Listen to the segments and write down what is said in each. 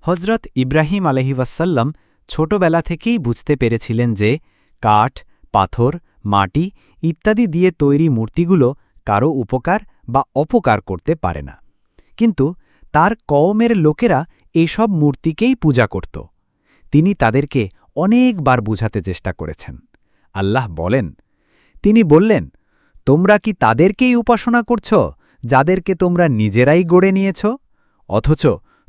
হজরত ইব্রাহিম আলহিওয়াসাল্লাম ছোটবেলা থেকেই বুঝতে পেরেছিলেন যে কাঠ, পাথর, মাটি ইত্যাদি দিয়ে তৈরি মূর্তিগুলো কারও উপকার বা অপকার করতে পারে না। কিন্তু তার কওমের লোকেরা এইসব মূর্তিকেই পূজা করত। তিনি তাদেরকে অনেকবার বুঝাতে চেষ্টা করেছেন। আল্লাহ বলেন, তিনি বললেন, তোমরা কি তাদেরকেই উপাসনা করছ যাদেরকে তোমরা নিজেরাই গড়ে নিয়েছ? অথচ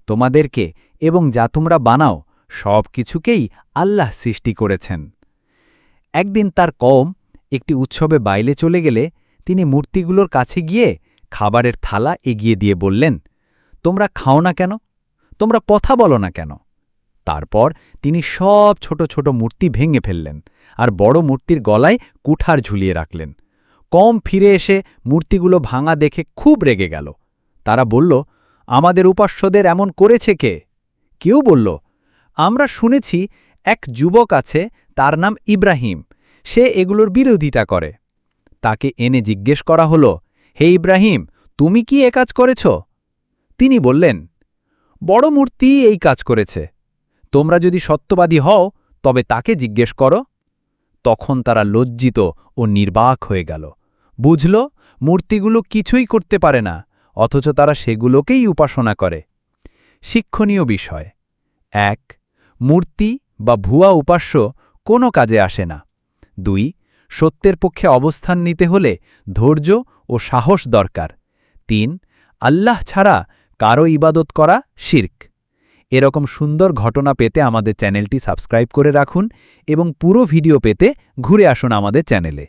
তোমাদেরকে এবং যা তোমরা বানাও সব কিছুকেই আল্লাহ সৃষ্টি করেছেন। একদিন তার কওম একটি উৎসবে বাইরে চলে গেলে তিনি মূর্তিগুলোর কাছে গিয়ে খাবারের থালা এগিয়ে দিয়ে বললেন, তোমরা খাও না কেন? তোমরা কথা বলো না কেন? তারপর তিনি সব ছোট ছোট মূর্তি ভেঙে ফেললেন আর বড় মূর্তির গলায় কুঠার ঝুলিয়ে রাখলেন। কওম ফিরে এসে মূর্তিগুলো ভাঙা দেখে খুব রেগে গেল। তারা বলল, আমাদের উপাস্যদের এমন করেছে কে? কেউ বলল, আমরা শুনেছি এক যুবক আছে, তার নাম ইব্রাহিম, সে এগুলোর বিরোধিতা করে। তাকে এনে জিজ্ঞেস করা হল, হে ইব্রাহিম, তুমি কি এ কাজ করেছ? তিনি বললেন, বড় মূর্তি এই কাজ করেছে। তোমরা যদি সত্যবাদী হও তবে তাকে জিজ্ঞেস করো। তখন তারা লজ্জিত ও নির্বাক হয়ে গেল। বুঝল, মূর্তিগুলো কিছুই করতে পারে না, অথচ তারা সেগুলোকেই উপাসনা করে। শিক্ষণীয় বিষয়: ১. মূর্তি বা ভুয়া উপাস্য কোনো কাজে আসে না। ২. সত্যের পক্ষে অবস্থান নিতে হলে ধৈর্য ও সাহস দরকার। ৩. আল্লাহ ছাড়া কারো ইবাদত করা শিরক। এরকম সুন্দর ঘটনা পেতে আমাদের চ্যানেলটি সাবস্ক্রাইব করে রাখুন এবং পুরো ভিডিও পেতে ঘুরে আসুন আমাদের চ্যানেলে।